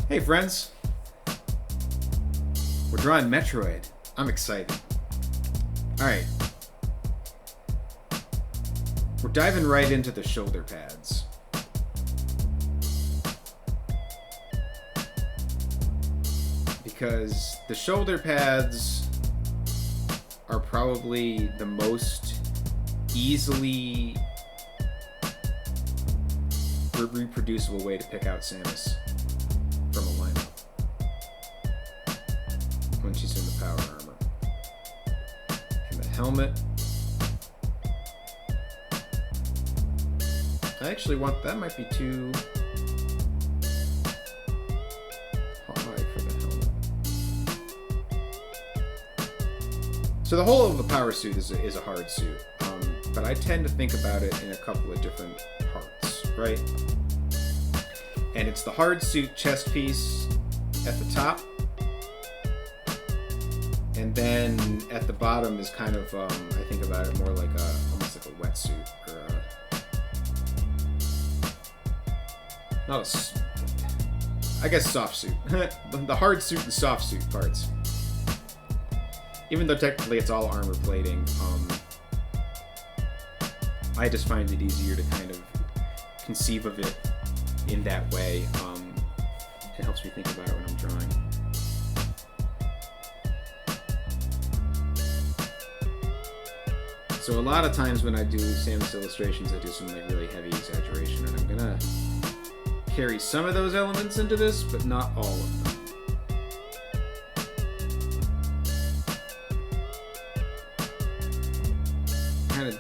Hey friends, we're drawing Metroid. I'm excited. Alright. We're diving right into the shoulder pads. Because the shoulder pads are probably the most easily reproducible way to pick out Samus from a lineup when she's in the power armor. And the helmet, I actually want, that might be too high for the helmet. So the whole of the power suit is a hard suit, but I tend to think about it in a couple of different parts, right? And it's the hard suit chest piece at the top, and then at the bottom is kind of, I think about it more like almost like a wetsuit, or I guess soft suit. The hard suit and soft suit parts. Even though technically it's all armor plating, I just find it easier to kind of conceive of it in that way. It helps me think about it when I'm drawing. So a lot of times when I do Samus illustrations, I do some like really heavy exaggeration, and I'm gonna carry some of those elements into this, but not all of them.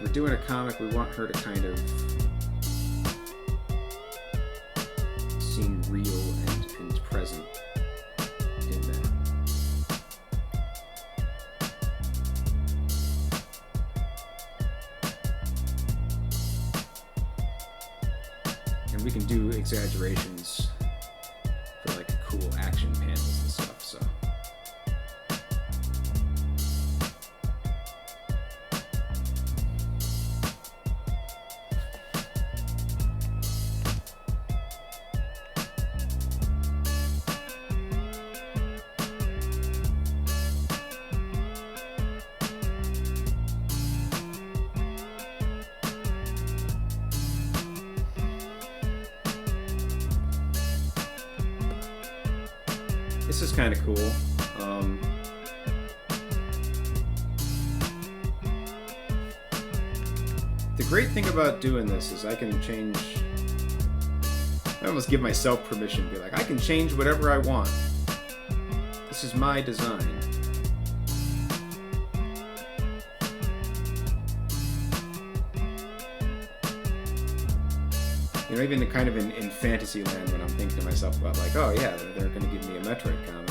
We're doing a comic, we want her to kind of seem real and present in that. And we can do exaggerations for like cool action panels and stuff, so. This is kind of cool. The great thing about doing this is I can change. I almost give myself permission to be like, I can change whatever I want. This is my design. You know, even kind of in fantasy land when I'm thinking to myself about like, oh yeah, they're going to give me a Metroid comic.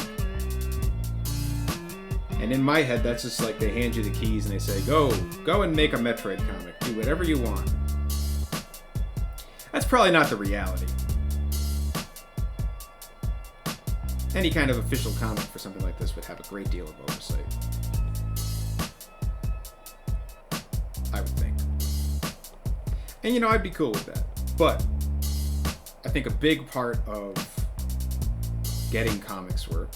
And in my head, that's just like they hand you the keys and they say, go and make a Metroid comic. Do whatever you want. That's probably not the reality. Any kind of official comic for something like this would have a great deal of oversight. I would think. And you know, I'd be cool with that. But I think a big part of getting comics work,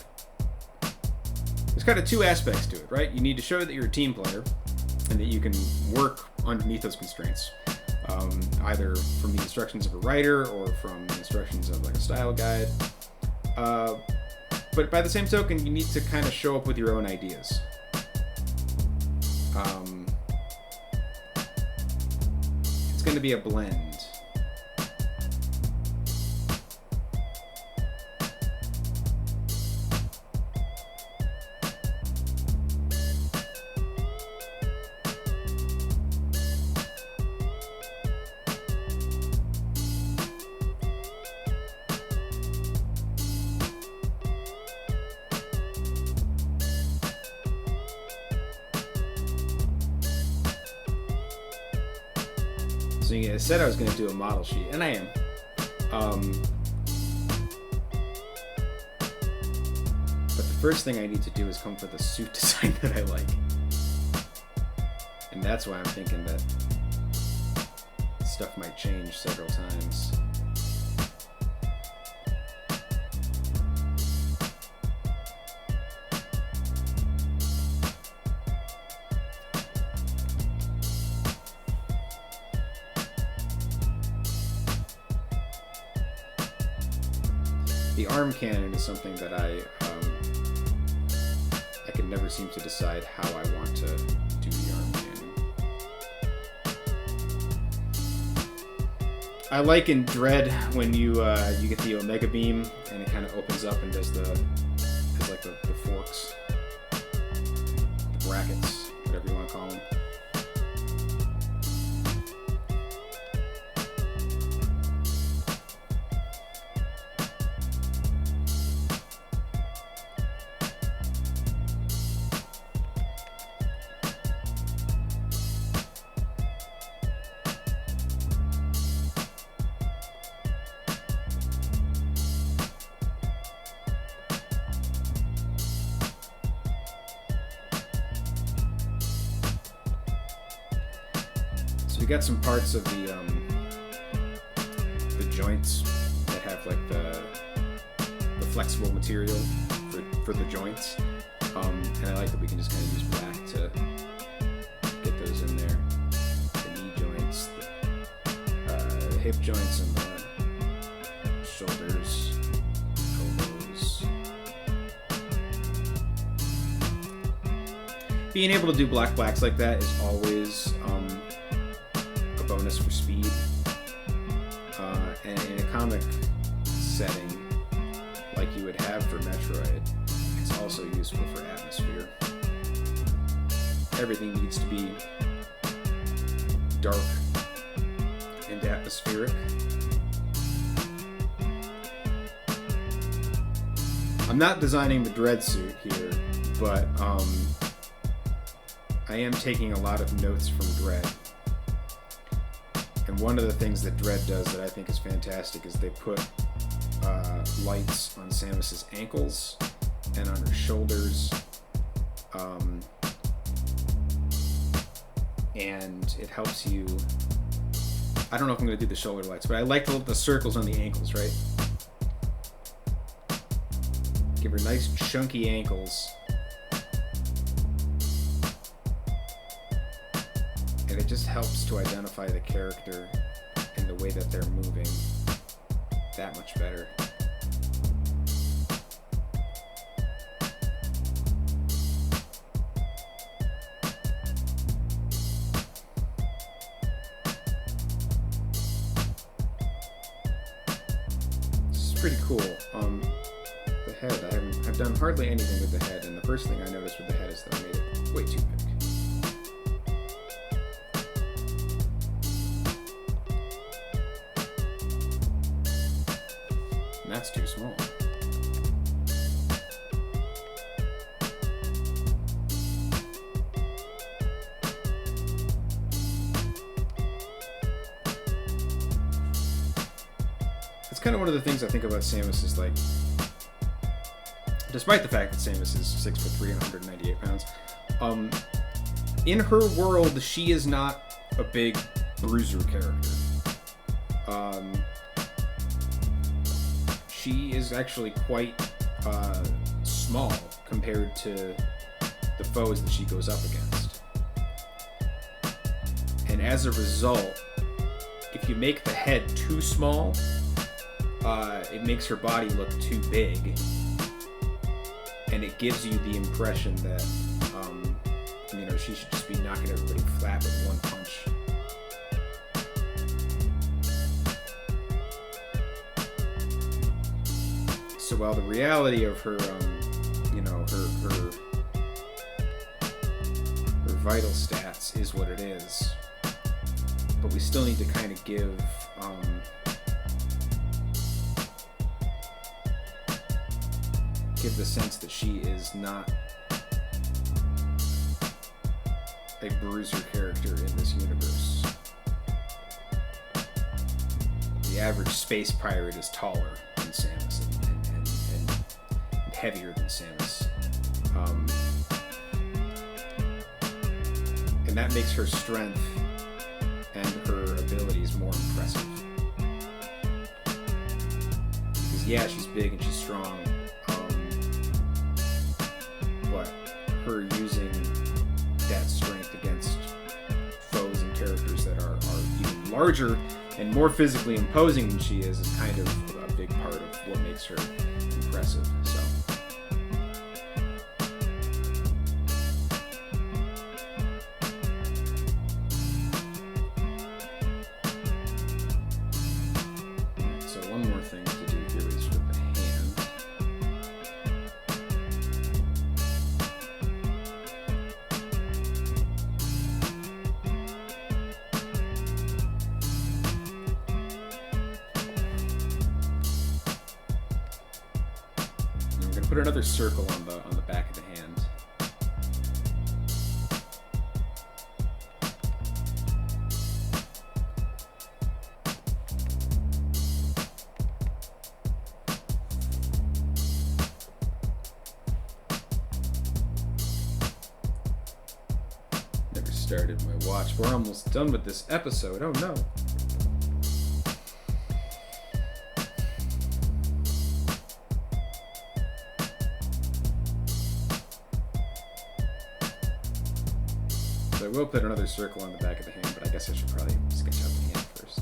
there's kind of two aspects to it, right? You need to show that you're a team player and that you can work underneath those constraints, either from the instructions of a writer or from the instructions of like a style guide. But by the same token, you need to kind of show up with your own ideas. It's going to be a blend. So yeah, I said I was going to do a model sheet, and I am. But the first thing I need to do is come up with a suit design that I like. And that's why I'm thinking that stuff might change several times. the arm cannon is something that I can never seem to decide how I want to do the arm cannon. I like in Dread when you get the Omega Beam and it kind of opens up and does the forks, the brackets, whatever you want to call them. We got some parts of the joints that have like the flexible material for the joints, and I like that we can just kind of use black to get those in there. The knee joints, the hip joints, and the shoulders, elbows. Being able to do blacks like that is always bonus for speed, and in a comic setting like you would have for Metroid, it's also useful for atmosphere. Everything needs to be dark and atmospheric. I'm not designing the Dread suit here, but I am taking a lot of notes from Dread. And one of the things that Dread does that I think is fantastic is they put lights on Samus's ankles and on her shoulders, and it helps you. I don't know if I'm going to do the shoulder lights, but I like the circles on the ankles, right? Give her nice chunky ankles. And it just helps to identify the character and the way that they're moving that much better. This is pretty cool. The head, I've done hardly anything with the head, and the first thing I noticed with the head is that I made it way too big. That's too small. It's kind of one of the things I think about Samus is like, despite the fact that Samus is 6'3" and 198 pounds, in her world, she is not a big bruiser character. She is actually quite small compared to the foes that she goes up against. And as a result, if you make the head too small, it makes her body look too big. And it gives you the impression that, she should just be knocking everybody flat with one punch. So while the reality of her, her vital stats is what it is, but we still need to kind of give the sense that she is not a bruiser character in this universe. The average space pirate is taller than Samus and heavier than Samus. And that makes her strength and her abilities more impressive. Because yeah, she's big and she's strong, but her using that strength against foes and characters that are even larger and more physically imposing than she is kind of a big part of what makes her impressive. So. One more thing to do here is with the hand. And I'm going to put another circle on the back of the hand. Started my watch. We're almost done with this episode. Oh no. So I will put another circle on the back of the hand, but I guess I should probably sketch out the hand first.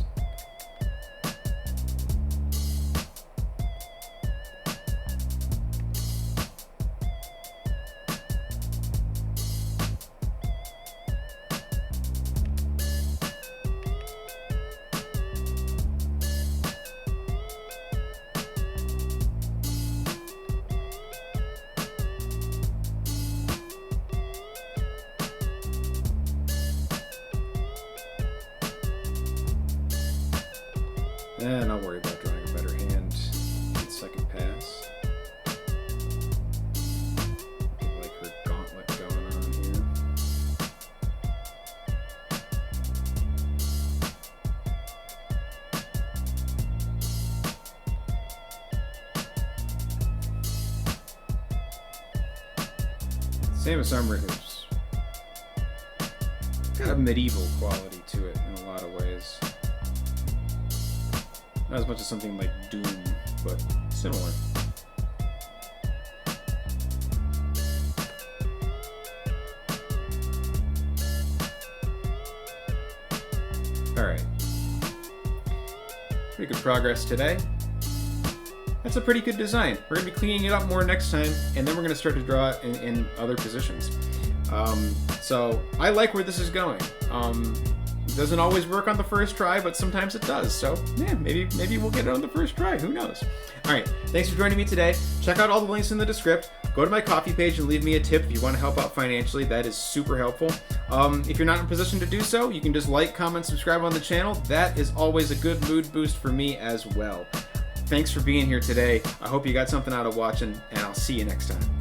And I'll worry about drawing a better hand in the second pass. Like her gauntlet going on here. Samus armor has got a medieval quality to it in a lot of ways. Not as much as something like Doom, but similar. Alright. Pretty good progress today. That's a pretty good design. We're going to be cleaning it up more next time, and then we're going to start to draw it in other positions. So I like where this is going. It doesn't always work on the first try, but sometimes it does. So yeah, maybe we'll get it on the first try. Who knows? All right, thanks for joining me today. Check out all the links in the description. Go to my Ko-fi page and leave me a tip if you want to help out financially. That is super helpful. If you're not in a position to do so, you can just like, comment, subscribe on the channel. That is always a good mood boost for me as well. Thanks for being here today. I hope you got something out of watching, and I'll see you next time.